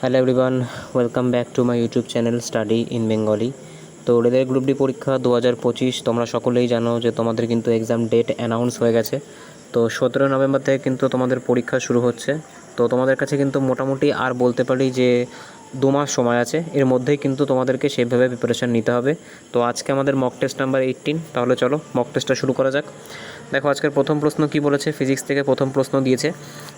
Hello everyone, welcome back to my YouTube channel study in Bengali. তো রেলের group D পরীক্ষা 2025 তোমরা সকলেই জানো যে তোমাদের কিন্তু এক্সাম ডেট অ্যানাউন্স হয়ে গেছে। তো 17 নভেম্বর থেকে কিন্তু তোমাদের পরীক্ষা শুরু হচ্ছে। তো তোমাদের কাছে কিন্তু মোটামুটি আর বলতে পারি যে 2 মাস সময় আছে, এর মধ্যেই কিন্তু তোমাদেরকে সেইভাবে প্রিপারেশান নিতে হবে। তো আজকে আমাদের মক টেস্ট নাম্বার 18, তাহলে চলো মক টেস্টটা শুরু করা যাক। দেখো আজকের প্রথম প্রশ্ন কি বলেছে, ফিজিক্স থেকে প্রথম প্রশ্ন দিয়েছে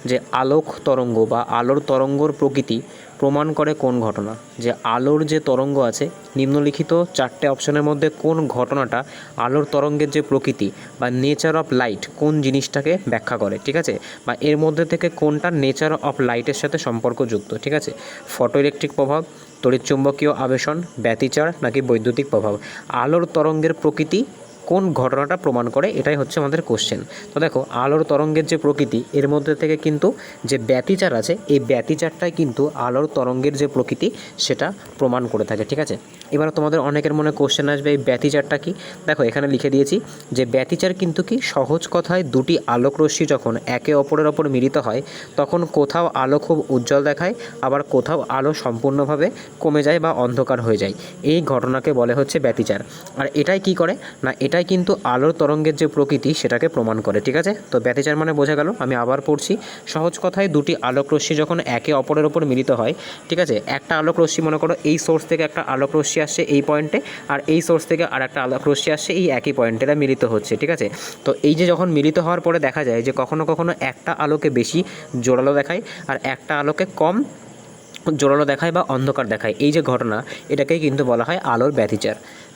যে আলোক তরঙ্গ বা আলোর তরঙ্গর প্রকৃতি প্রমাণ করে কোন ঘটনা। যে আলোর যে তরঙ্গ আছে, নিম্নলিখিত 4টে অপশনের মধ্যে কোন ঘটনাটা আলোর তরঙ্গের যে প্রকৃতি বা নেচার অফ লাইট কোন জিনিসটাকে ব্যাখ্যা করে, ঠিক আছে, বা এর মধ্যে থেকে কোনটা নেচার অফ লাইটের সাথে সম্পর্কযুক্ত, ঠিক আছে। ফটো ইলেকট্রিক প্রভাব, তড়িৎচুম্বকীয় আবেশন, ব্যতিচার নাকি বৈদ্যুতিক প্রভাব। আলোর তরঙ্গের প্রকৃতি কোন ঘটনাটা প্রমাণ করে, এটাই হচ্ছে আমাদের কোশ্চেন। তো দেখো আলোর তরঙ্গের যে প্রকৃতি, এর মধ্যে থেকে কিন্তু যে ব্যতিচার আছে, এই ব্যতিচারটাই কিন্তু আলোর তরঙ্গের যে প্রকৃতি সেটা প্রমাণ করে থাকে, ঠিক আছে। এবার তোমাদের অনেকের মনে কোশ্চেন আসবে এই ব্যতিচারটা কি। দেখো এখানে লিখে দিয়েছি যে ব্যতিচার কিন্তু কি, সহজ কথায় দুটি আলোকরশ্মি যখন একে অপরের ওপর মিলিত হয় তখন কোথাও আলো খুব উজ্জ্বল দেখায়, আবার কোথাও আলো সম্পূর্ণভাবে কমে যায় বা অন্ধকার হয়ে যায়। এই ঘটনাকে বলে হচ্ছে ব্যতিচার। আর এটাই কি করে না, এটাই কিন্তু আলোর তরঙ্গের যে প্রকৃতি সেটাকে প্রমাণ করে, ঠিক আছে। তো ব্যতিচার মানে বোঝা গেল। আমি আবার পড়ছি, সহজ কথায় দুটি আলোকরশ্মি যখন একে অপরের ওপর মিলিত হয়, ঠিক আছে, একটা আলোকরশ্মি মনে করো এই সোর্স থেকে একটা আলোকরশ্মি আসছে এই পয়েন্টে, আর এই সোর্স থেকে আর একটা আলোকরশ্মি আসছে এই একই পয়েন্টে, এরা মিলিত হচ্ছে, ঠিক আছে। তো এই যে যখন মিলিত হওয়ার পরে দেখা যায় যে কখনো কখনো একটা আলোকে বেশি জোরালো দেখায় আর একটা আলোকে কম জোরালো দেখায় বা অন্ধকার দেখায়, এই যে ঘটনা, এটাকেই কিন্তু বলা হয় আলোর ব্যতিচার।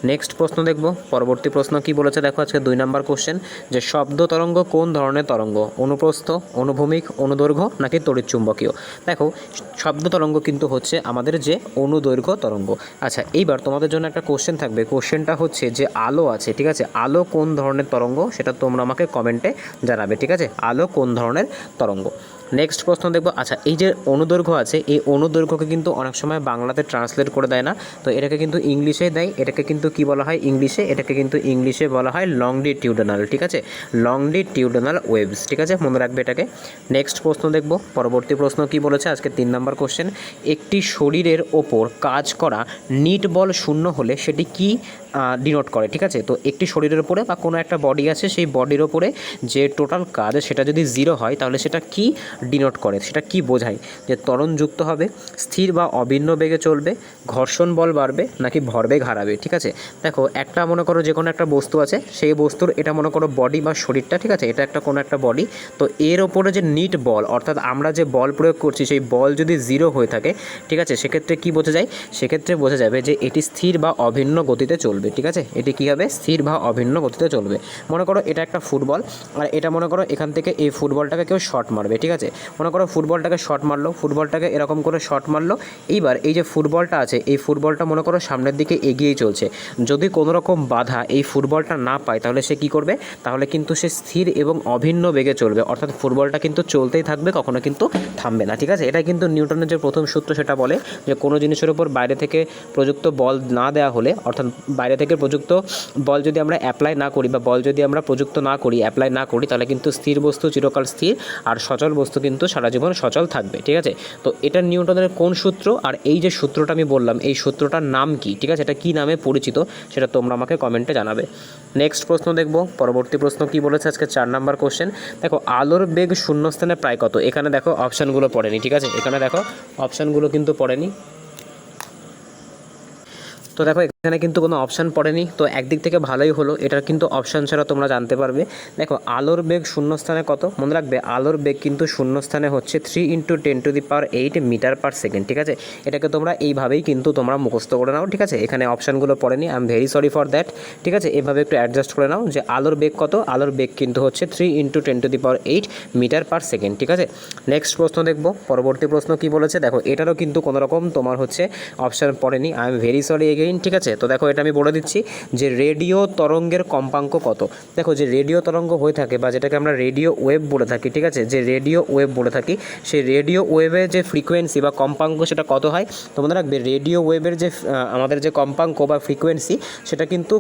নেক্সট প্রশ্ন দেখব, পরবর্তী প্রশ্ন কি বলেছে দেখো আজকে 2 নম্বর কোশ্চেন, যে শব্দ তরঙ্গ কোন ধরনের তরঙ্গ, অনুপ্রস্থ, অনুভূমিক, অনুদৈর্ঘ্য নাকি তড়িৎচুম্বকীয়। দেখো শব্দ তরঙ্গ কিন্তু হচ্ছে আমাদের যে অনুদৈর্ঘ্য তরঙ্গ। আচ্ছা এইবার তোমাদের জন্য একটা কোশ্চেন থাকবে, কোশ্চেনটা হচ্ছে যে আলো আছে, ঠিক আছে, আলো কোন ধরনের তরঙ্গ সেটা তোমরা আমাকে কমেন্টে জানাবে, ঠিক আছে, আলো কোন ধরনের তরঙ্গ। নেক্সট প্রশ্ন দেখব, আচ্ছা এই যে অনুদৈর্ঘ্য আছে, এই অনুদৈর্ঘ্যকে কিন্তু অনেক সময় বাংলাতে ট্রান্সলেট করে দেয় না, তো এটাকে কিন্তু ইংলিশে দেয়। এটাকে কিন্তু কি বলা হয় ইংলিশে, এটাকে কিন্তু ইংলিশে বলা হয় লংডিটিউডনাল, ঠিক আছে, লংডিটিউডনাল ওয়েভস, ঠিক আছে, মনে রাখবে এটাকে। নেক্সট প্রশ্ন দেখব, পরবর্তী প্রশ্ন কি বলেছে আজকে 3 নম্বর কোশ্চেন, একটি শরীরের ওপর কাজ করা নিট বল শূন্য হলে সেটি কি ডিনোট করে, ঠিক আছে। তো একটি শরীরের উপরে বা কোনো একটা বডি আছে, সেই বডির ওপরে যে টোটাল কাজ সেটা যদি 0 হয় তাহলে সেটা কি ডিনোট করে, সেটা কি বোঝায়, যে ত্বরণ যুক্ত হবে, স্থির বা অভিন্ন বেগে চলবে, ঘর্ষণ বল বাড়বে নাকি ভরবেগ হারাবে, ঠিক আছে। দেখো একটা মনে করো যে কোনো একটা বস্তু আছে, সেই বস্তুর এটা মনে করো বডি বা শরীরটা, ঠিক আছে, এটা একটা কোনো একটা বডি, তো এর ওপরে যে নিট বল অর্থাৎ আমরা যে বল প্রয়োগ করছি সেই বল যদি 0 হয়ে থাকে, ঠিক আছে, সেক্ষেত্রে কি বোঝা যায়, সেক্ষেত্রে বোঝা যাবে যে এটি স্থির বা অভিন্ন গতিতে চলবে, ঠিক আছে, এটি কী হবে, স্থির বা অভিন্ন গতিতে চলবে। মনে করো এটা একটা ফুটবল, আর এটা মনে করো এখান থেকে এই ফুটবলটাকে কেউ শট মারবে, ঠিক আছে, মনে করো ফুটবলটাকে শট মারলো, ফুটবলটাকে এরকম করে শট মারলো, এইবার এই যে ফুটবলটা আছে এই ফুটবলটা মনে করো সামনের দিকে এগিয়েই চলছে, যদি কোনো রকম বাধা এই ফুটবলটা না পায় তাহলে সে কী করবে, তাহলে কিন্তু সে স্থির এবং অভিন্ন বেগে চলবে, অর্থাৎ ফুটবলটা কিন্তু চলতেই থাকবে, কখনো কিন্তু থামবে না, ঠিক আছে। এটা কিন্তু নিউটনের যে প্রথম সূত্র সেটা বলে যে কোনো জিনিসের উপর বাইরে থেকে প্রযুক্ত বল না দেওয়া হলে, অর্থাৎ বাইরে থেকে প্রযুক্ত বল যদি আমরা অ্যাপ্লাই না করি বা বল যদি আমরা প্রযুক্ত না করি, অ্যাপ্লাই না করি, তাহলে কিন্তু স্থির বস্তু চিরকাল স্থির আর সচল বস্তু কিন্তু সারা জীবন সচল থাকবে, ঠিক আছে। তো এটা নিউটনের কোন সূত্র, আর এই যে সূত্রটা আমি বললাম এই সূত্রটার নাম কি, ঠিক আছে, এটা কী নামে পরিচিত সেটা তোমরা আমাকে কমেন্টে জানাবে। নেক্সট প্রশ্ন দেখব, পরবর্তী প্রশ্ন কি বলেছে আজকে 4 নম্বর কোশ্চেন, দেখো আলোর বেগ শূন্যস্থানে প্রায় কত। এখানে দেখো অপশানগুলো পড়েনি, ঠিক আছে, এখানে দেখো অপশানগুলো কিন্তু পড়েনি। তো দেখো এখানে কিন্তু কোনো অপশান পড়েনি, তো একদিক থেকে ভালোই হলো, এটার কিন্তু অপশান ছাড়া তোমরা জানতে পারবে। দেখো আলোর বেগ শূন্যস্থানে কত, মনে রাখবে আলোর বেগ কিন্তু শূন্যস্থানে হচ্ছে 3 × 10⁸ মিটার পার সেকেন্ড, ঠিক আছে, এটাকে তোমরা এইভাবেই কিন্তু তোমরা মুখস্থ করে নাও, ঠিক আছে, এখানে অপশানগুলো পড়েনি, I am very sorry for that, ঠিক আছে, এভাবে একটু অ্যাডজাস্ট করে নাও যে আলোর বেগ কত, আলোর বেগ কিন্তু হচ্ছে 3 × 10⁸ মিটার পার সেকেন্ড, ঠিক আছে। নেক্সট প্রশ্ন দেখব, পরবর্তী প্রশ্ন কি বলেছে, দেখো এটারও কিন্তু কোনো রকম তোমার হচ্ছে অপশান পড়েনি, I am very sorry again, ঠিক আছে। আছে। তো দেখো এটা আমি বলে দিচ্ছি যে রেডিও তরঙ্গের কম্পাঙ্ক কত। দেখো যে রেডিও তরঙ্গ হয়ে থাকে বা যেটাকে আমরা রেডিও ওয়েভ বলে থাকি, ঠিক আছে, যে রেডিও ওয়েভ বলে থাকি, সেই রেডিও ওয়েভের যে ফ্রিকোয়েন্সি বা কম্পাঙ্ক সেটা কত হয়। তো মনে রাখবে রেডিও ওয়েভের যে আমাদের যে কম্পাঙ্ক বা ফ্রিকোয়েন্সি সেটা কিন্তু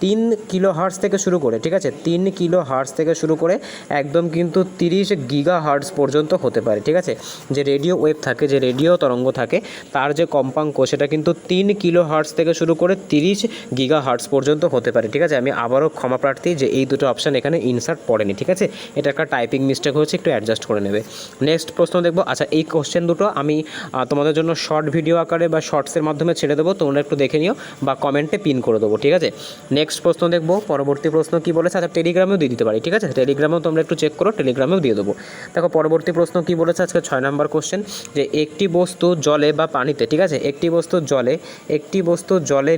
3 কিলো হার্টজ থেকে শুরু করে, ঠিক আছে, 3 কিলো হার্টজ থেকে শুরু করে একদম কিন্তু 30 গিগা হার্টজ পর্যন্ত হতে পারে, ঠিক আছে। যে রেডিও ওয়েভ থাকে, যে রেডিও তরঙ্গ থাকে, তার যে কম্পাঙ্ক সেটা কিন্তু 3 কিলো হার্টজ থেকে শুরু করে 30 গিগা হার্টজ পর্যন্ত হতে পারে, ঠিক আছে। আমি আবারও ক্ষমা প্রার্থী যে এই দুটো অপশান এখানে ইনসার্ট পড়েনি, ঠিক আছে, এটা একটা টাইপিং মিস্টেক হয়েছে, একটু অ্যাডজাস্ট করে নেবে। নেক্সট প্রশ্ন দেখবো। আচ্ছা এই কোশ্চেন দুটো আমি তোমাদের জন্য শর্ট ভিডিও আকারে বা শর্টসের মাধ্যমে ছেড়ে দেবো, তোমরা একটু দেখে নিও বা কমেন্টে পিন করে দেবো, ঠিক আছে। নেক্সট প্রশ্ন দেখবো, পরবর্তী প্রশ্ন কী বলেছে। আচ্ছা টেলিগ্রামেও দিয়ে দিতে পারি, ঠিক আছে, টেলিগ্রামেও তোমরা একটু চেক করো, টেলিগ্রামেও দিয়ে দেবো। দেখো পরবর্তী প্রশ্ন কী বলেছে আজকে 6 নম্বর কোশ্চেন, যে একটি বস্তু জলে বা পানিতে, ঠিক আছে, একটি বস্তু জলে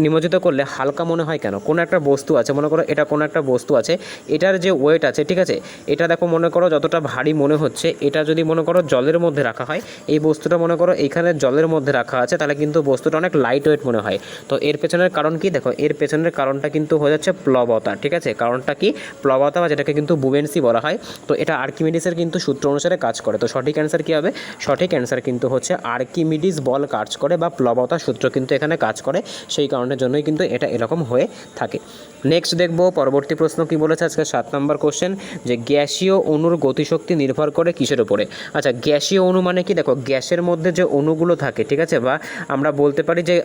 নিমজ্জিত করলে হালকা মনে হয় কেন। কোনো একটা বস্তু আছে, মনে করো এটা কোনো একটা বস্তু আছে, এটার যে ওয়েট আছে, ঠিক আছে, এটা দেখো মনে করো যতটা ভারী মনে হচ্ছে, এটা যদি মনে করো জলের মধ্যে রাখা হয়, এই বস্তুটা মনে করো এখানে জলের মধ্যে রাখা আছে, তাহলে কিন্তু বস্তুটা অনেক লাইট ওয়েট মনে হয়। তো এর পেছনের কারণ কি, দেখো এর পেছনের কারণটা কিন্তু হয়ে যাচ্ছে প্লবতা, ঠিক আছে, কারণটা কি প্লবতা, বা যেটাকে কিন্তু বুয়েন্সি বলা হয়। তো এটা আর্কিমিডিসের কিন্তু সূত্র অনুসারে কাজ করে। তো সঠিক অ্যান্সার কী হবে, সঠিক অ্যান্সার কিন্তু হচ্ছে আর্কিমিডিস বল কাজ করে বা প্লবতা সূত্র কিন্তু এখানে কাজ করে, সেই কারণের জন্যই কিন্তু এটা এরকম হয়ে থাকে। নেক্সট দেখবো পরবর্তী প্রশ্ন কী বলেছে আজকে 7 নম্বর কোশ্চেন, যে গ্যাসীয় অণুর গতিশক্তি নির্ভর করে কিসের উপরে। আচ্ছা গ্যাসীয় অণু মানে কি, দেখো গ্যাসের মধ্যে যে অণুগুলো থাকে, ঠিক আছে, বা আমরা বলতে পারি যে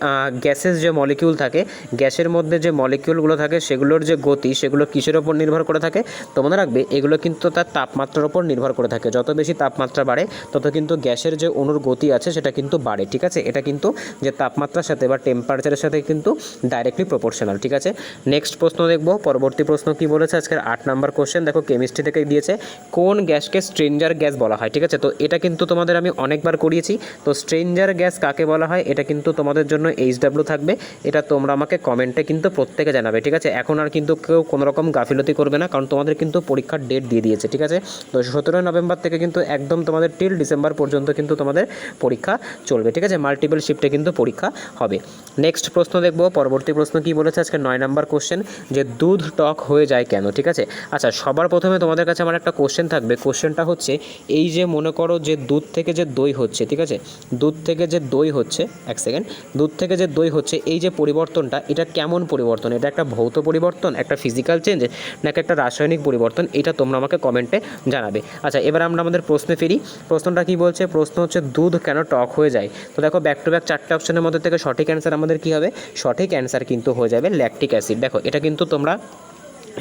গ্যাসের যে মলিকিউল থাকে, গ্যাসের মধ্যে যে মলিকিউলগুলো থাকে সেগুলোর যে গতি সেগুলো কিসের ওপর নির্ভর করে থাকে। তো মনে রাখবে এগুলো কিন্তু তার তাপমাত্রার ওপর নির্ভর করে থাকে, যত বেশি তাপমাত্রা বাড়ে তত কিন্তু গ্যাসের যে অণুর গতি আছে সেটা কিন্তু বাড়ে, ঠিক আছে, এটা কিন্তু যে তাপমাত্রার সাথে বা টেম্পারেচারের সাথে কিন্তু ডাইরেক্টলি প্রপোর্শনাল, ঠিক আছে। নেক্সট প্রশ্ন দেখবো, পরবর্তী প্রশ্ন কী বলেছে আজকের 8 নম্বর কোশ্চেন, দেখো কেমিস্ট্রি থেকে দিয়েছে, কোন গ্যাসকে স্ট্রেঞ্জার গ্যাস বলা হয়, ঠিক আছে। তো এটা কিন্তু তোমাদের আমি অনেকবার করিয়েছি। তো স্ট্রেঞ্জার গ্যাস কাকে বলা হয়, এটা কিন্তু তোমাদের জন্য HW থাকবে, এটা তোমরা আমাকে কমেন্টে কিন্তু প্রত্যেকে জানাবে, ঠিক আছে। এখন আর কিন্তু কেউ কোনো রকম গাফিলতি করবে না, কারণ তোমাদের কিন্তু পরীক্ষার ডেট দিয়ে দিয়েছে, ঠিক আছে। তো 17 নভেম্বর থেকে কিন্তু একদম তোমাদের টিল ডিসেম্বর পর্যন্ত কিন্তু তোমাদের পরীক্ষা চলবে, ঠিক আছে, মাল্টিপল শিফটে কিন্তু পরীক্ষা হবে। নেক্সট প্রশ্ন দেখবো, পরবর্তী প্রশ্ন কী বলেছে আজকে 9 নম্বর কোশ্চেন, যে দুধ টক হয়ে যায় কেন, ঠিক আছে। আচ্ছা সবার প্রথমে তোমাদের কাছে আমার একটা কোশ্চেন থাকবে, কোশ্চেনটা হচ্ছে এই যে মনে করো যে দুধ থেকে যে দই হচ্ছে, ঠিক আছে, দুধ থেকে যে দই হচ্ছে, এক সেকেন্ড, দুধ থেকে যে দই হচ্ছে, এই যে পরিবর্তনটা, এটা কেমন পরিবর্তন, এটা একটা ভৌত পরিবর্তন, একটা ফিজিক্যাল চেঞ্জ, নাকি একটা রাসায়নিক পরিবর্তন, এটা তোমরা আমাকে কমেন্টে জানাবে। আচ্ছা এবার আমরা আমাদের প্রশ্নে ফিরি। প্রশ্নটা কি বলছে, প্রশ্ন হচ্ছে দুধ কেন টক হয়ে যায়। তো দেখো ব্যাক টু ব্যাক 4টে অপশনের মধ্যে থেকে সঠিক অ্যান্সার আমাদের কী হবে, সঠিক অ্যান্সার কিন্তু হয়ে যাবে ল্যাকটিক অ্যাসিড। দেখো এটা কিন্তু তোমরা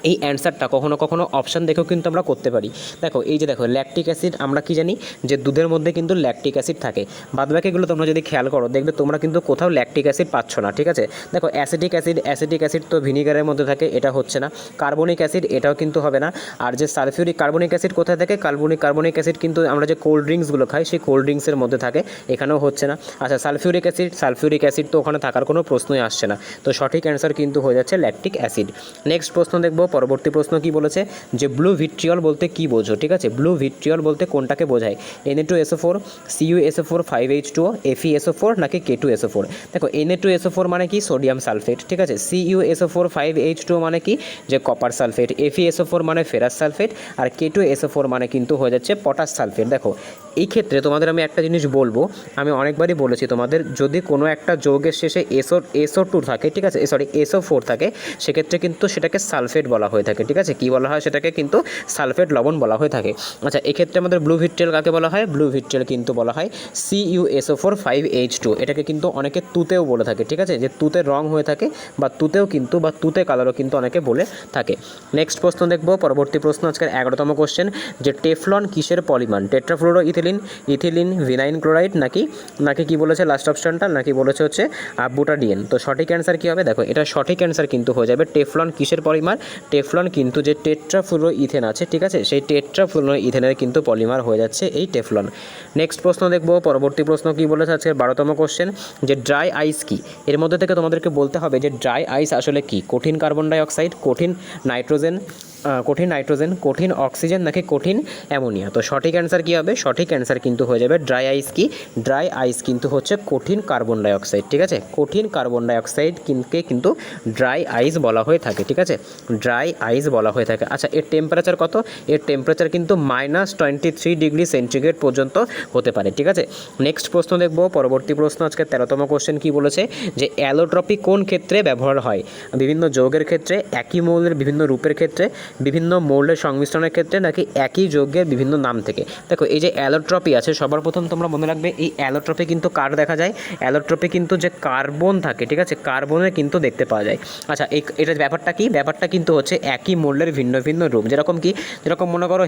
এই অ্যান্সারটা কখনো কখনো অপশান দেখেও কিন্তু আমরা করতে পারি। দেখো এই যে দেখো ল্যাকটিক অ্যাসিড, আমরা কি জানি যে দুধের মধ্যে কিন্তু ল্যাকটিক অ্যাসিড থাকে, বাদবাকিগুলো তোমরা যদি খেয়াল করো দেখবে তোমরা কিন্তু কোথাও ল্যাকটিক অ্যাসিড পাচ্ছ না, ঠিক আছে। দেখো অ্যাসিটিক অ্যাসিড তো ভিনিগারের মধ্যে থাকে, এটা হচ্ছে না। কার্বনিক অ্যাসিড, এটাও কিন্তু হবে না। আর যে সালফিউরিক কার্বনিক অ্যাসিড কোথায় থাকে, কার্বনিক অ্যাসিড কিন্তু আমরা যে কোল্ড ড্রিঙ্কসগুলো খাই সেই কোল্ড ড্রিঙ্কসের মধ্যে থাকে, এখানেও হচ্ছে না। আচ্ছা সালফিউরিক অ্যাসিড তো ওখানে থাকার কোনো প্রশ্নই আসছে না। তো সঠিক অ্যান্সার কিন্তু হয়ে যাচ্ছে ল্যাকটিক অ্যাসিড। নেক্সট প্রশ্ন দেখবো, পরবর্তী প্রশ্ন কি বলেছে, যে ব্লু ভিট্রিয়ল বলতে কি বোঝো, ঠিক আছে, ব্লু ভিট্রিয়ল বলতে কোনটাকে বোঝায়, Na2SO4, CuSO4 5H2O, FeSO4 নাকি K2SO4। দেখো Na2SO4 মানে কি সোডিয়াম সালফেট, ঠিক আছে, CuSO4 5H2O মানে কি যে কপার সালফেট, FeSO4 মানে ফেরাস সালফেট, আর K2SO4 মানে কিন্তু হয়ে যাচ্ছে পটাশ সালফেট। দেখো এই ক্ষেত্রে তোমাদের আমি একটা জিনিস বলবো, আমি অনেকবারই বলেছি তোমাদের, যদি কোনো একটা যৌগের শেষে SO2 থাকে, ঠিক আছে, SO4 থাকে, সেক্ষেত্রে কিন্তু সেটাকে সালফেট বলা হয়ে থাকে, ঠিক আছে, কী বলা হয় সেটাকে কিন্তু সালফেট লবণ বলা হয়ে থাকে। আচ্ছা এক্ষেত্রে আমাদের ব্লু ভিট্রিয়ল কাকে বলা হয়, ব্লু ভিট্রিয়ল কিন্তু বলা হয় CuSO4 5H2, এটাকে কিন্তু অনেকে তুতেও বলে থাকে, ঠিক আছে, যে তুতের রং হয়ে থাকে বা তুতেও কিন্তু বা তুতে কালারও কিন্তু অনেকে বলে থাকে। নেক্সট প্রশ্ন দেখবো, পরবর্তী প্রশ্ন আজকের 11তম কোশ্চেন, যে টেফলন কিসের polymer, tetrafluoro ethylene vinyl chloride নাকি কি বলেছে লাস্ট অপশনটা, নাকি বলেছে হচ্ছে বুটাডিয়েন। তো সঠিক অ্যান্সার কী হবে, দেখো এটা সঠিক অ্যান্সার কিন্তু হয়ে যাবে টেফলন কিসের পলিমার, টেফলন কিন্তু যে টেট্রাফ্লুরো ইথেন আছে, ঠিক আছে, সেই টেট্রাফ্লুরো ইথেনের কিন্তু পলিমার হয়ে যাচ্ছে এই টেফলন। নেক্সট প্রশ্ন দেখবো, পরবর্তী প্রশ্ন কী বলেছে আজকের 12তম কোশ্চেন, যে ড্রাই আইস কি। এর মধ্যে থেকে তোমাদেরকে বলতে হবে যে ড্রাই আইস আসলে কি, কঠিন কার্বন ডাইঅক্সাইড, কঠিন নাইট্রোজেন, কঠিন নাইট্রোজেন, কঠিন অক্সিজেন নাকি কঠিন অ্যামোনিয়া? তো সঠিক অ্যান্সার কী হবে? সঠিক অ্যান্সার কিন্তু হয়ে যাবে ড্রাই আইস। কি ড্রাই আইস কিন্তু হচ্ছে কঠিন কার্বন ডাইঅক্সাইড, ঠিক আছে? কঠিন কার্বন ডাইঅক্সাইড কিন্তু ড্রাই আইস বলা হয়ে থাকে, ঠিক আছে? ড্রাই আইস বলা হয়ে থাকে। আচ্ছা, এর টেম্পারেচার কত? এর টেম্পারেচার কিন্তু -23 ডিগ্রি সেন্টিগ্রেড পর্যন্ত হতে পারে, ঠিক আছে? নেক্সট প্রশ্ন দেখব, পরবর্তী প্রশ্ন আজকে 13তম কোশ্চেন কি বলেছে যে অ্যালোট্রপি কোন ক্ষেত্রে ব্যবহার হয়? বিভিন্ন যৌগের ক্ষেত্রে, একই মৌলের বিভিন্ন রূপের ক্ষেত্রে, বিভিন্ন মৌলের সংমিশ্রণের ক্ষেত্রে, নাকি একই যৌগের বিভিন্ন নাম থেকে? দেখো, এই যে অ্যালোট্রপি আছে, সবার প্রথম তোমরা মনে রাখবে এই অ্যালোট্রপি কিন্তু কার দেখা যায়? অ্যালোট্রপি কিন্তু যে কার্বন থাকে, ঠিক আছে? কার্বনে কিন্তু দেখতে পাওয়া যায়। আচ্ছা, এটার ব্যাপারটা কি? ব্যাপারটা কিন্তু হচ্ছে একই মৌলের ভিন্ন ভিন্ন রূপ। যেরকম মনে করো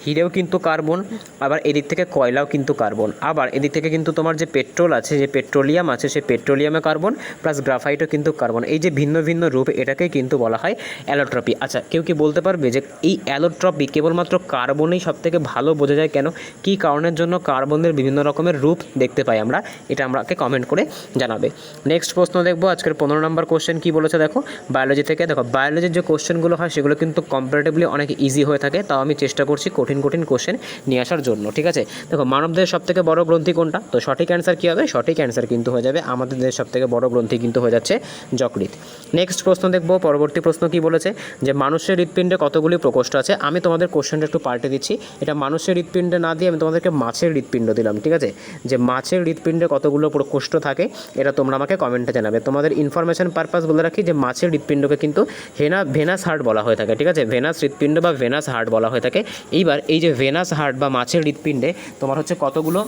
হিরেও কিন্তু কার্বন, আবার এদিক থেকে কয়লাও কিন্তু কার্বন, আবার এদিক থেকে কিন্তু তোমার যে পেট্রোল আছে, যে পেট্রোলিয়াম আছে, সেই পেট্রোলিয়ামে কার্বন, প্লাস গ্রাফাইটও কিন্তু কার্বন। এই যে ভিন্ন ভিন্ন রূপ, এটাকে কিন্তু বলা হয় অ্যালোট্রপি। আচ্ছা, কেউ কি বলতে পারবে যে এই অ্যালোট্রপি কেবলমাত্র কার্বনেই সবথেকে ভালো বোঝা যায় কেন? কী কারণের জন্য কার্বনের বিভিন্ন রকমের রূপ দেখতে পাই আমরা? এটা আমাকে কমেন্ট করে জানাবে। নেক্সট প্রশ্ন দেখবো আজকের 15 নম্বর কোশ্চেন কী বলেছে দেখো, বায়োলজি থেকে। দেখো, বায়োলজির যে কোশ্চেনগুলো হয় সেগুলো কিন্তু কম্পারেটিভলি অনেক ইজি হয়ে থাকে, তাও আমি চেষ্টা করছি কঠিন কঠিন কোশ্চেন নিয়ে আসার জন্য, ঠিক আছে? দেখো, মানবদেহের সবথেকে বড় গ্রন্থি কোনটা? তো সঠিক অ্যান্সার কী হবে? সঠিক অ্যান্সার কিন্তু হয়ে যাবে আমাদের দেশের সবথেকে বড় গ্রন্থি কিন্তু হয়ে যাচ্ছে যকৃৎ। নেক্সট প্রশ্ন দেখবো, পরবর্তী প্রশ্ন কী বলেছে যে মানুষের হৃৎপিণ্ডে কতগুলি প্রকোষ্ঠ আছে? আমি তোমাদের কোশ্চেনটা একটু পাল্টে দিচ্ছি, এটা মানুষের হৃৎপিণ্ডে না দিয়ে আমি তোমাদেরকে মাছের হৃৎপিণ্ড দিলাম, ঠিক আছে? যে মাছের হৃৎপিণ্ডে কতগুলো প্রকোষ্ঠ থাকে এটা তোমরা আমাকে কমেন্টে জানাবে। তোমাদের ইনফরমেশন পারপাস বলে রাখি যে মাছের হৃৎপিণ্ডকে কিন্তু ভেনাস হার্ট বলা হয়ে থাকে, ঠিক আছে? ভেনাস হৃৎপিণ্ড বা ভেনাস হার্ট বলা হয়ে থাকে। এইবার এই যে ভেনাস হার্ট বা মাছের হৃৎপিণ্ডে তোমার হচ্ছে কতগুলো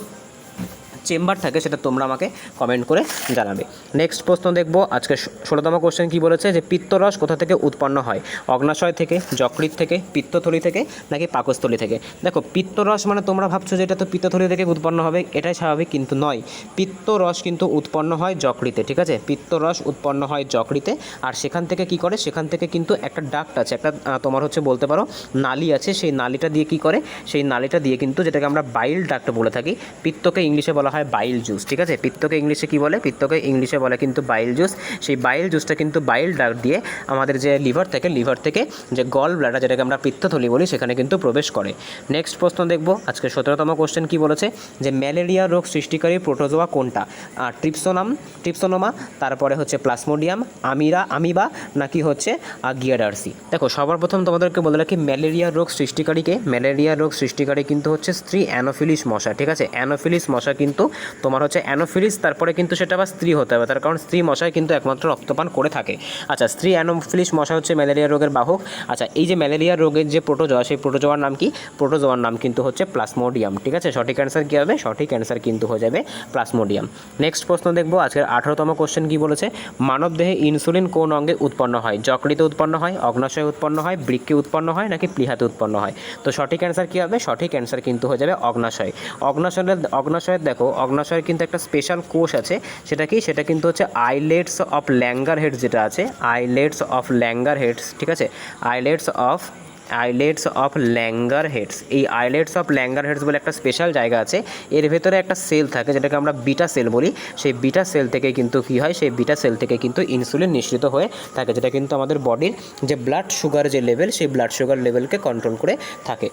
চেম্বার থাকে সেটা তোমরা আমাকে কমেন্ট করে জানাবে। নেক্সট প্রশ্ন দেখব আজকে 16তম কোশ্চেন কী বলেছে যে পিত্তরস কোথা থেকে উৎপন্ন হয়? অগ্নাশয় থেকে, যকৃৎ থেকে, পিত্তথলি থেকে, নাকি পাকস্থলী থেকে? দেখো, পিত্তরস মানে তোমরা ভাবছো যে এটা তো পিত্তথলি থেকে উৎপন্ন হবে, এটাই স্বাভাবিক, কিন্তু নয়। পিত্তরস কিন্তু উৎপন্ন হয় যকৃতে, ঠিক আছে? পিত্তরস উৎপন্ন হয় যকৃতে। আর সেখান থেকে কি করে? সেখান থেকে কিন্তু একটা ডাক্ট আছে, একটা তোমার হচ্ছে বলতে পারো নালী আছে, সেই নালীটা দিয়ে কি করে? সেই নালীটা দিয়ে কিন্তু, যেটাকে আমরা বাইল ডাক্ট বলে থাকি, পিত্তকে ইংলিশে বলা হয় বাইল জুস, ঠিক আছে? পিত্তকে ইংলিশে কি বলে? পিত্তকে ইংলিশে বলে কিন্তু বাইল জুস। সেই বাইল জুসটা কিন্তু বাইল ডাক্ট দিয়ে আমাদের যে লিভার থেকে যে গল ব্লাডার, যেটাকে আমরা পিত্তথলি বলি, সেখানে কিন্তু প্রবেশ করে। নেক্সট প্রশ্ন দেখব আজকে 17তম কোশ্চেন কি বলেছে যে ম্যালেরিয়া রোগ সৃষ্টিকারী প্রোটোজোয়া কোনটা? ট্রিপসোনোমা, তারপরে হচ্ছে প্লাজমোডিয়াম, আমিবা, নাকি হচ্ছে গিয়াডার্সি? দেখো, সবার প্রথম তোমাদেরকে বলে রাখি ম্যালেরিয়া রোগ সৃষ্টিকারী কিন্তু হচ্ছে স্ত্রী অ্যানোফিলিস মশা, ঠিক আছে? অ্যানোফিলিস মশা কিন্তু তোমার হচ্ছে অ্যানোফিলিস, তারপরে কিন্তু সেটা আবার স্ত্রী হতে হবে, তার কারণ স্ত্রী মশাই কিন্তু একমাত্র রক্তপান করে থাকে। আচ্ছা, স্ত্রী অ্যানোফিলিস মশা হচ্ছে ম্যালেরিয়া রোগের বাহক। আচ্ছা, এই যে ম্যালেরিয়া রোগের যে প্রোটোজোয়া, সেই প্রোটোজোয়ার নাম কি? প্রোটোজোয়ার নাম কিন্তু হচ্ছে প্লাজমোডিয়াম, ঠিক আছে? সঠিক অ্যান্সার কী হবে? সঠিক অ্যান্সার কিন্তু হয়ে যাবে প্লাজমোডিয়াম। নেক্সট প্রশ্ন দেখবো আজকের 18তম কোশ্চেন কি বলেছে মানবদেহে ইনসুলিন কোন অঙ্গে উৎপন্ন হয়? যকৃতে উৎপন্ন হয়, অগ্নাশয়ে উৎপন্ন হয়, বৃক্কে উৎপন্ন হয়, নাকি প্লীহাতে উৎপন্ন হয়? তো সঠিক অ্যান্সার কী হবে? সঠিক অ্যান্সার কিন্তু হয়ে যাবে অগ্নাশয়। অগ্নাশয়ের দেখো, অগ্নাশয়ের কিন্তু একটা স্পেশাল কোষ আছে, সেটা কি? সেটা কিন্তু হচ্ছে আইলেটস অফ ল্যাঙ্গারহেডস, যেটা আছে আইলেটস অফ ল্যাঙ্গারহেডস, ঠিক আছে? আইলেটস অফ ল্যাঙ্গারহেডস, এই আইলেটস অফ ল্যাঙ্গারহেডস বলে একটা স্পেশাল জায়গা আছে, এর ভেতরে একটা সেল থাকে যেটাকে আমরা বিটা সেল বলি। সেই বিটা সেল থেকে কিন্তু কী হয়? সেই বিটা সেল থেকে কিন্তু ইনসুলিন নিঃসৃত হয়ে থাকে, যেটা কিন্তু আমাদের বডির যে ব্লাড সুগার যে লেভেল, সেই ব্লাড সুগার লেভেলকে কন্ট্রোল করে থাকে।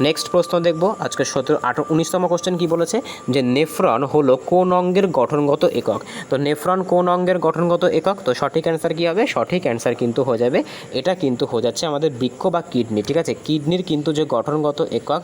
নেক্সট প্রশ্ন দেখব আজকে 19তম কোশ্চেন কি বলেছে যে নেফ্রন হলো কোন অঙ্গের গঠনগত একক? তো নেফ্রন কোন অঙ্গের গঠনগত একক? তো সঠিক অ্যান্সার কী হবে? সঠিক অ্যান্সার কিন্তু হয়ে যাবে, এটা কিন্তু হয়ে যাচ্ছে আমাদের বৃক্ক বা কিডনি, ঠিক আছে? কিডনির কিন্তু যে গঠনগত একক,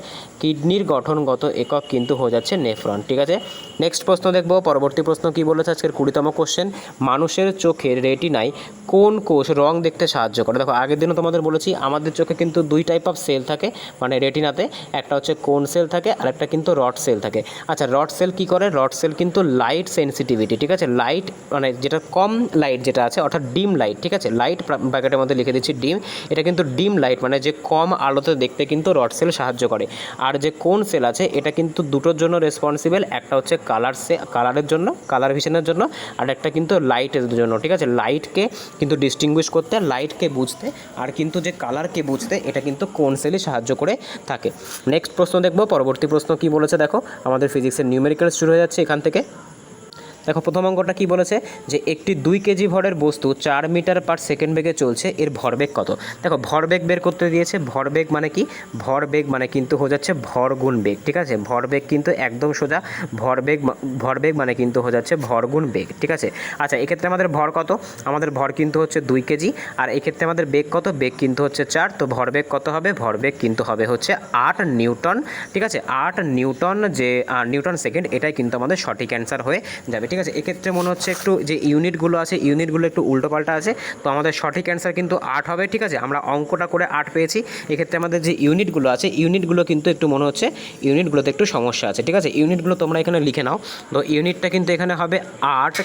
কিন্তু হয়ে যাচ্ছে নেফ্রন, ঠিক আছে? নেক্সট প্রশ্ন দেখব, পরবর্তী প্রশ্ন কি বলেছে আজকের 20তম কোশ্চেন মানুষের চোখের রেটিনায় কোন কোষ রং দেখতে সাহায্য করে? দেখো, আগের দিনও তোমাদের বলেছি আমাদের চোখে কিন্তু দুই টাইপ অফ সেল থাকে, মানে রেটিনাতে একটা হচ্ছে কোন সেল থাকে আর একটা কিন্তু রড সেল থাকে। আচ্ছা, রড সেল কী করে? রড সেল কিন্তু লাইট সেন্সিটিভিটি, ঠিক আছে? লাইট মানে যেটা কম লাইট যেটা আছে, অর্থাৎ ডিম লাইট, ঠিক আছে? লাইট ব্র্যাকেটের মধ্যে লিখে দিচ্ছি ডিম, এটা কিন্তু ডিম লাইট মানে যে কম আলোতে দেখতে কিন্তু রড সেল সাহায্য করে। আর যে কোন সেল আছে এটা কিন্তু দুটোর জন্য রেসপন্সিবল, একটা হচ্ছে কালারের জন্য, কালার ভিশনের জন্য, আর একটা কিন্তু লাইটের জন্য, ঠিক আছে? লাইটকে কিন্তু ডিস্টিংগুইশ করতে, লাইটকে বুঝতে, আর কিন্তু যে কালারকে বুঝতে, এটা কিন্তু কোন সেলই সাহায্য করে থাকে। নেক্সট প্রশ্ন দেখব, পরবর্তী প্রশ্ন কি বলেছে দেখো, আমাদের ফিজিক্সের নিউমেরিক্যাল শুরু হয়ে যাচ্ছে এখান থেকে। দেখো প্রথম অঙ্কটা কি বলেছে যে একটি 2 কেজি ভরের বস্তু 4 মিটার পার সেকেন্ড বেগে চলছে, এর ভরবেগ কত। দেখো ভরবেগ বের করতে দিয়েছে, ভরবেগ মানে কি, ভরবেগ মানে কিন্তু হয়ে যাচ্ছে ভর গুণ বেগ, ঠিক আছে। ভরবেগ কিন্তু একদম সোজা, ভরবেগ মানে কিন্তু হয়ে যাচ্ছে ভর গুণ বেগ, ঠিক আছে। আচ্ছা এক্ষেত্রে আমাদের ভর কত, আমাদের ভর কিন্তু হচ্ছে 2 কেজি, আর এক্ষেত্রে আমাদের বেগ কত, বেগ কিন্তু হচ্ছে 4, তো ভরবেগ কত হবে, ভরবেগ কিন্তু হবে হচ্ছে 8 নিউটন, ঠিক আছে। 8 নিউটন, যে নিউটন সেকেন্ড, এটাই কিন্তু আমাদের সঠিক অ্যান্সার হয়ে যাবে, ঠিক আছে। এক্ষেত্রে মনে হচ্ছে একটু যে ইউনিটগুলো আছে, ইউনিটগুলো একটু উল্টোপাল্টা আছে, তো আমাদের সঠিক অ্যান্সার কিন্তু 8 হবে, ঠিক আছে। আমরা অঙ্কটা করে 8 পেয়েছি, এক্ষেত্রে আমাদের যে ইউনিটগুলো আছে, ইউনিটগুলো কিন্তু একটু মনে হচ্ছে ইউনিটগুলোতে একটু সমস্যা আছে, ঠিক আছে। ইউনিটগুলো তোমরা এখানে লিখে নাও, তো ইউনিটটা কিন্তু এখানে হবে 8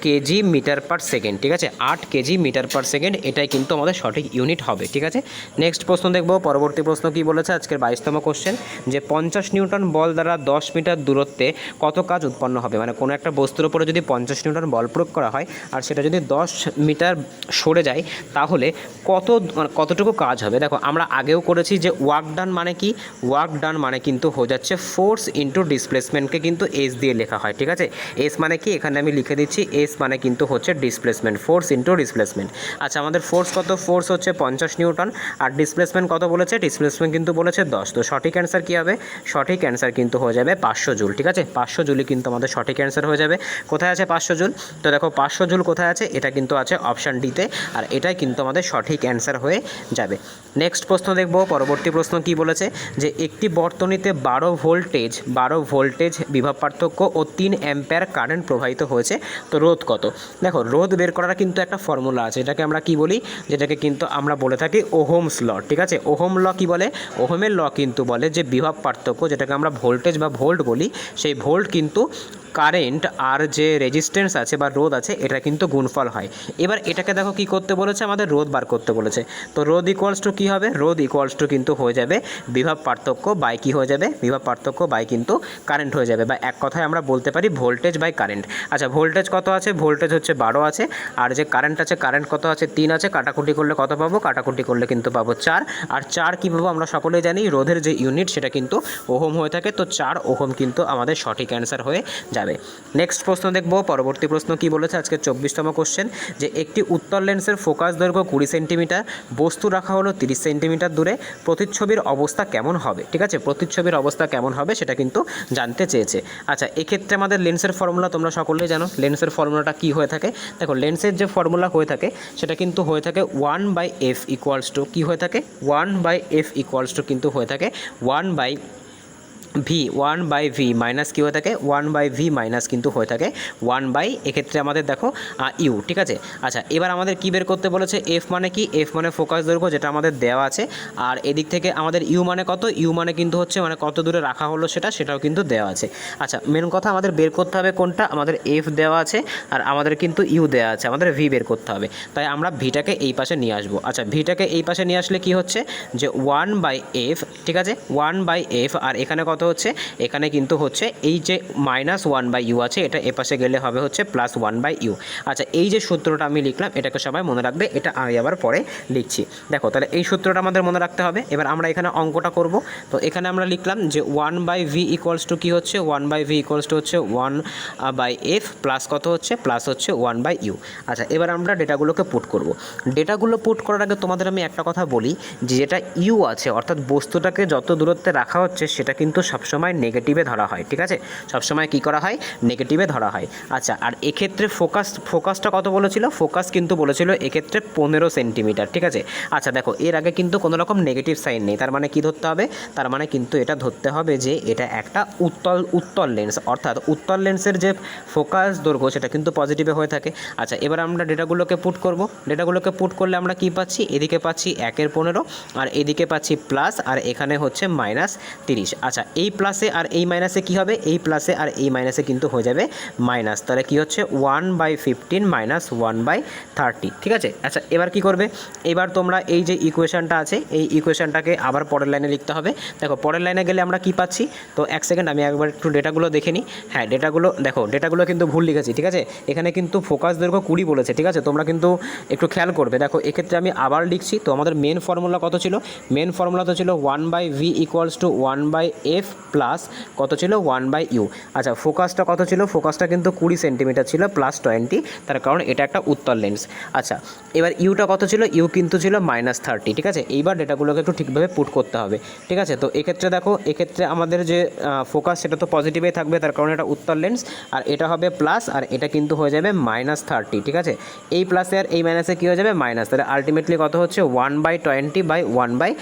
কেজি মিটার পার সেকেন্ড, ঠিক আছে। 8 কেজি মিটার পার সেকেন্ড, এটাই কিন্তু আমাদের সঠিক ইউনিট হবে, ঠিক আছে। নেক্সট প্রশ্ন দেখব, পরবর্তী প্রশ্ন কি বলেছে আজকের 22তম কোশ্চেন, যে 50 নিউটন বল দ্বারা 10 মিটার দূরত্বে কত কাজ উৎপন্ন হবে। মানে কোনো একটা বস্তুর উপরে যদি 50 নিউটন বল প্রয়োগ করা হয় আর সেটা যদি 10 মিটার সরে যায়, তাহলে কতটুকু কাজ হবে। দেখো আমরা আগেও করেছি যে ওয়ার্ক ডান মানে কি, ওয়ার্ক ডান মানে কিন্তু হয়ে যাচ্ছে ফোর্স ইন্টু ডিসপ্লেসমেন্টকে কিন্তু এস দিয়ে লেখা হয়, ঠিক আছে। এস মানে কি, এখানে আমি লিখে দিচ্ছি, এস মানে কিন্তু হচ্ছে ডিসপ্লেসমেন্ট, ফোর্স ইন্টু ডিসপ্লেসমেন্ট। আচ্ছা আমাদের ফোর্স কত, ফোর্স হচ্ছে 50 নিউটন, আর ডিসপ্লেসমেন্ট কত বলেছে, ডিসপ্লেসমেন্ট কিন্তু বলেছে 10, তো সঠিক অ্যান্সার কী হবে, সঠিক অ্যান্সার কিন্তু হয়ে যাবে 500 জুল, ঠিক আছে। 500 জুলই কিন্তু আমাদের সঠিক অ্যান্সার হয়ে যাবে। কোথায় আছে 500 জুল, তো দেখো 500 জুল কোথায় আছে, এটা কিন্তু আছে অপশান ডিতে, আর এটাই কিন্তু আমাদের সঠিক অ্যান্সার হয়ে যাবে। নেক্সট প্রশ্ন দেখব, পরবর্তী প্রশ্ন কি বলেছে, যে একটি বর্তনীতে 12 ভোল্টেজ বিভব পার্থক্য ও 3 অ্যাম্পিয়ার কারেন্ট প্রবাহিত হয়েছে, তো রোধ কত। দেখো রোধ বের করার কিন্তু একটা ফর্মুলা আছে, এটাকে আমরা কি বলি, যেটাকে কিন্তু আমরা বলে থাকি ওহমস ল, ঠিক আছে। ওহম ল কি বলে, ওহমের ল কিন্তু বলে যে বিভব পার্থক্য, যেটাকে আমরা ভোল্টেজ বা ভোল্ট বলি, সেই ভোল্ট কিন্তু কারেন্ট আর যে রেজিস্ট্যান্স আছে বা রোধ আছে, এটা কিন্তু গুণফল হয়। এবার এটাকে দেখো কি করতে বলেছে, আমাদের রোধ বার করতে বলেছে, তো রোধ ইকুয়ালস টু কী হবে, রোধ ইকুয়ালস টু কিন্তু হয়ে যাবে বিভব পার্থক্য বাই কী হয়ে যাবে, বিভব পার্থক্য বাই কিন্তু কারেন্ট হয়ে যাবে, বা এক কথায় আমরা বলতে পারি ভোল্টেজ বাই কারেন্ট। আচ্ছা ভোল্টেজ কত আছে, ভোল্টেজ হচ্ছে 12 আছে, আর যে কারেন্ট আছে, কারেন্ট কত আছে, 3 আছে, কাটাকুটি করলে কত পাবো, কাটাকুটি করলে কিন্তু পাবো 4, আর 4 কী পাবো, আমরা সকলেই জানি রোধের যে ইউনিট সেটা কিন্তু ওহম হয়ে থাকে, তো 4 ওহম কিন্তু আমাদের সঠিক অ্যান্সার হয়ে যাবে। নেক্সট প্রশ্ন দেখব, পরবর্তী প্রশ্ন কি বলেছে আজকে 24তম কোশ্চেন, যে একটি উত্তল লেন্সের ফোকাস দৈর্ঘ্য 20 সেন্টিমিটার, বস্তু রাখা হলো 30 সেন্টিমিটার দূরে, প্রতিচ্ছবির অবস্থা কেমন হবে, ঠিক আছে। প্রতিচ্ছবির অবস্থা কেমন হবে সেটা কিন্তু জানতে চেয়েছে। আচ্ছা এক্ষেত্রে আমাদের লেন্সের ফর্মুলা তোমরা সকলেই জানো, লেন্সের ফর্মুলাটা কি হয়ে থাকে। দেখো লেন্সের যে ফর্মুলা হয়ে থাকে সেটা কিন্তু হয়ে থাকে 1/f ইকুয়ালস টু কী হয়ে থাকে, 1/f ইকুয়ালস টু কিন্তু হয়ে থাকে 1/v মাইনাস কী হয়ে থাকে, 1/v মাইনাস কিন্তু হয়ে থাকে 1/, এক্ষেত্রে আমাদের দেখো ইউ, ঠিক আছে। আচ্ছা এবার আমাদের কী বের করতে বলেছে, এফ মানে কি, এফ মানে ফোকাস দৈর্ঘ্য, যেটা আমাদের দেওয়া আছে, আর এদিক থেকে আমাদের ইউ মানে কত, ইউ মানে কিন্তু হচ্ছে মানে কত দূরে রাখা হলো সেটাও কিন্তু দেওয়া আছে। আচ্ছা মেন কথা আমাদের বের করতে হবে কোনটা, আমাদের এফ দেওয়া আছে আর আমাদের কিন্তু ইউ দেওয়া আছে, আমাদের ভি বের করতে হবে, তাই আমরা ভিটাকে এই পাশে নিয়ে আসবো। আচ্ছা ভিটাকে এই পাশে নিয়ে আসলে কি হচ্ছে, যে 1/f, ঠিক আছে, 1/f, আর এখানে কত হচ্ছে, এখানে কিন্তু হচ্ছে এই যে -1/u আছে, এটা এপাশে গেলে হবে হচ্ছে +1/u। আচ্ছা এই যে সূত্রটা আমি লিখলাম, এটাকে সবাই মনে রাখবে, এটা আমি আবার পরে লিখছি। দেখো তাহলে এই সূত্রটা আমাদের মনে রাখতে হবে। এবার আমরা এখানে অঙ্কটা করব, তো এখানে আমরা লিখলাম যে 1/v ইকুয়ালস টু কী হচ্ছে, 1/v ইকুয়ালস টু হচ্ছে 1/f প্লাস কত হচ্ছে, প্লাস হচ্ছে 1/u। আচ্ছা এবার আমরা ডেটাগুলোকে পুট করব। ডেটাগুলো পুট করার আগে তোমাদের আমি একটা কথা বলি, যে যেটা ইউ আছে অর্থাৎ বস্তুটাকে যত দূরত্বে রাখা হচ্ছে সেটা কিন্তু সবসময় নেগেটিভে ধরা হয়, ঠিক আছে, সবসময় কী করা হয়, নেগেটিভে ধরা হয়। আচ্ছা আর এক্ষেত্রে ফোকাসটা কত বলেছিল, ফোকাস কিন্তু বলেছিল এক্ষেত্রে 15 সেন্টিমিটার, ঠিক আছে। আচ্ছা দেখো এর আগে কিন্তু কোনো রকম নেগেটিভ সাইন নেই, তার মানে কি ধরতে হবে, তার মানে কিন্তু এটা ধরতে হবে যে এটা একটা উত্তল লেন্স, অর্থাৎ উত্তল লেন্সের যে ফোকাস দৈর্ঘ্য সেটা কিন্তু পজিটিভে হয়ে থাকে। আচ্ছা এবার আমরা ডেটাগুলোকে পুট করব, ডেটাগুলোকে পুট করলে আমরা কি পাচ্ছি, এদিকে পাচ্ছি 1/15 আর এদিকে পাচ্ছি প্লাস, আর এখানে হচ্ছে -30। আচ্ছা এই প্লাসে আর এই মাইনাসে কি হবে, এই প্লাসে আর এই মাইনাসে কিন্তু হয়ে যাবে মাইনাস, তাহলে কি হচ্ছে 1/15 মাইনাস 1/30, ঠিক আছে। আচ্ছা এবার কি করবে, এবার তোমরা এই যে ইকুয়েশনটা আছে এই ইকুয়েশনটাকে আবার পরের লাইনে লিখতে হবে। দেখো পরের লাইনে গেলে আমরা কি পাচ্ছি, তো এক সেকেন্ড আমি একবার একটু ডেটাগুলো দেখে নিই। হ্যাঁ ডেটাগুলো দেখো, ডেটাগুলো কিন্তু ভুল লিখেছি, ঠিক আছে, এখানে কিন্তু ফোকাস দৈর্ঘ্য 20 বলেছে, ঠিক আছে, তোমরা কিন্তু একটু খেয়াল করবে। দেখো এক্ষেত্রে আমি আবার লিখছি, তো আমাদের মেন ফর্মুলা কত ছিল, মেন ফর্মুলা তো ছিল 1/v equals to 1/f plus কত ছিল 1/u। আচ্ছা ফোকাসটা কত ছিল, ফোকাসটা কিন্তু 20 সেন্টিমিটার ছিল প্লাস 20, তার কারণ এটা একটা উত্তল লেন্স। আচ্ছা এবার ইউটা কত ছিল, ইউ কিন্তু ছিল -30, ঠিক আছে। এইবার ডেটাগুলোকে একটু ঠিকভাবে পুট করতে হবে, ঠিক আছে। তো এক্ষেত্রে দেখো, এক্ষেত্রে আমাদের যে ফোকাস সেটা তো পজিটিভেই থাকবে, তার কারণ এটা উত্তল লেন্স, আর এটা হবে প্লাস, আর এটা কিন্তু হয়ে যাবে -30, ঠিক আছে। এই প্লাসে আর এই মাইনাসে কী হয়ে যাবে, মাইনাস, তাহলে আলটিমেটলি কত হচ্ছে 1/20/1/30।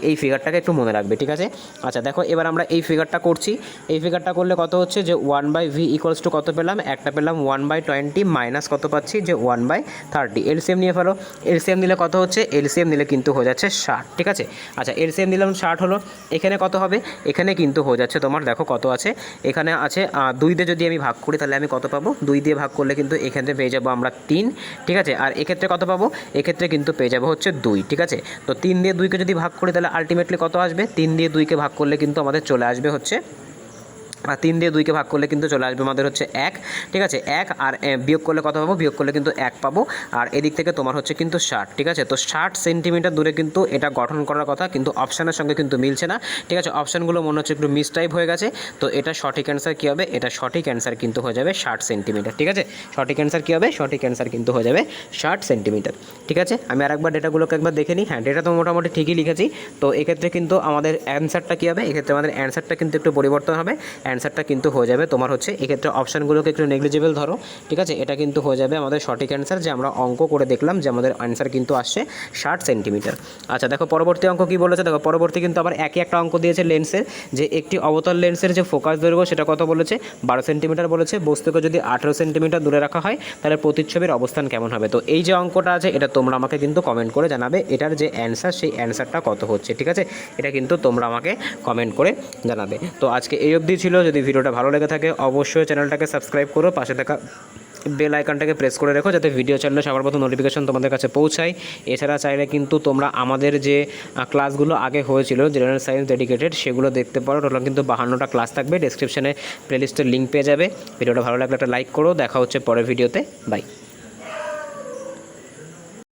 এই ফিগারটাকে একটু মনে রাখবে, ঠিক আছে। আচ্ছা দেখো এবার আমরা এই ফিগারটা করছি, এই ফিগারটা করলে কত হচ্ছে যে 1/v ইকুয়ালস টু কত পেলাম, একটা পেলাম 1/20 মাইনাস কত পাচ্ছি যে 1/30। এলসিএম নিয়ে ফেলো, এলসিএম নিলে কত হচ্ছে, এলসিএম নিলে কিন্তু হয়ে যাচ্ছে 60, ঠিক আছে। আচ্ছা এলসিএম দিলাম 60 হলো, এখানে কত হবে, এখানে কিন্তু হয়ে যাচ্ছে তোমার, দেখো কত আছে, এখানে আছে 2 দিয়ে যদি আমি ভাগ করি তাহলে আমি কত পাবো, 2 দিয়ে ভাগ করলে কিন্তু এক্ষেত্রে পেয়ে যাবো আমরা 3, ঠিক আছে। আর এক্ষেত্রে কত পাবো, এক্ষেত্রে কিন্তু পেয়ে যাবো হচ্ছে 2, ঠিক আছে। তো 3 দিয়ে 2কে যদি ভাগ করি তাহলে আলটিমেটলি কত আসবে, 3 দিয়ে 2কে ভাগ করলে কিন্তু আমাদের চলে আসবে হচ্ছে, আর 3 দিয়ে 2কে ভাগ করলে কিন্তু চলে আসবে আমাদের হচ্ছে 1, ঠিক আছে। 1 আর বিয়োগ করলে কত পাবো, বিয়োগ করলে কিন্তু 1 পাবো, আর এদিক থেকে তোমার হচ্ছে কিন্তু 60, ঠিক আছে। তো 60 সেন্টিমিটার দূরে কিন্তু এটা গঠন করার কথা, কিন্তু অপশানের সঙ্গে কিন্তু মিলছে না, ঠিক আছে। অপশানগুলো মনে হচ্ছে একটু মিসটাইপ হয়ে গেছে। তো এটা সঠিক অ্যান্সার কী হবে, এটা সঠিক অ্যান্সার কিন্তু হয়ে যাবে 60 সেন্টিমিটার, ঠিক আছে। সঠিক অ্যান্সার কী হবে, সঠিক অ্যান্সার কিন্তু হয়ে যাবে 60 সেন্টিমিটার, ঠিক আছে। আমি আরেকবার ডেটাগুলোকে একবার দেখে নিই। হ্যাঁ ডেটা তো মোটামুটি ঠিকই লিখেছি। তো এক্ষেত্রে কিন্তু আমাদের অ্যান্সারটা কী হবে, এক্ষেত্রে আমাদের অ্যান্সারটা কিন্তু একটু পরিবর্তন হবে, অ্যান্সারটা কিন্তু হয়ে যাবে তোমার হচ্ছে এক্ষেত্রে অপশানগুলোকে একটু নেগলিজেবল ধরো, ঠিক আছে। এটা কিন্তু হয়ে যাবে আমাদের সঠিক অ্যান্সার, যে আমরা অঙ্ক করে দেখলাম যে আমাদের অ্যান্সার কিন্তু আসছে 60 সেন্টিমিটার। আচ্ছা দেখো পরবর্তী অঙ্ক কী বলেছে, দেখো পরবর্তী কিন্তু আবার একই একটা অঙ্ক দিয়েছে লেন্সের, যে একটি অবতল লেন্সের যে ফোকাস দৈর্ঘ্য সেটা কত বলেছে, 12 সেন্টিমিটার বলেছে। বস্তুকে যদি 18 সেন্টিমিটার দূরে রাখা হয় তাহলে প্রতিচ্ছবির অবস্থান কেমন হবে। তো এই যে অঙ্কটা আছে এটা তোমরা আমাকে কিন্তু কমেন্ট করে জানাবে, এটার যে অ্যান্সার সেই অ্যান্সারটা কত হচ্ছে, ঠিক আছে। এটা কিন্তু তোমরা আমাকে কমেন্ট করে জানাবে। তো আজকে এই অবধি ছিল। যদি ভিডিওটা ভালো লেগে থাকে অবশ্যই চ্যানেলটাকে সাবস্ক্রাইব করো, পাশে থাকা বেল আইকনটাকে প্রেস করে রেখো যাতে ভিডিও চ্যানেলে সবার প্রথম নোটিফিকেশন তোমাদের কাছে পৌঁছায়। এছাড়া চাইলে কিন্তু তোমরা আমাদের যে ক্লাসগুলো আগে হয়েছিল জেনারেল সায়েন্স ডেডিকেটেড সেগুলো দেখতে পারো। টোটাল কিন্তু 52টা ক্লাস থাকবে, ডেসক্রিপশনে প্লেলিস্টের লিঙ্ক পেয়ে যাবে। ভিডিওটা ভালো লাগলে একটা লাইক করো, দেখা হচ্ছে পরের ভিডিওতে, বাই।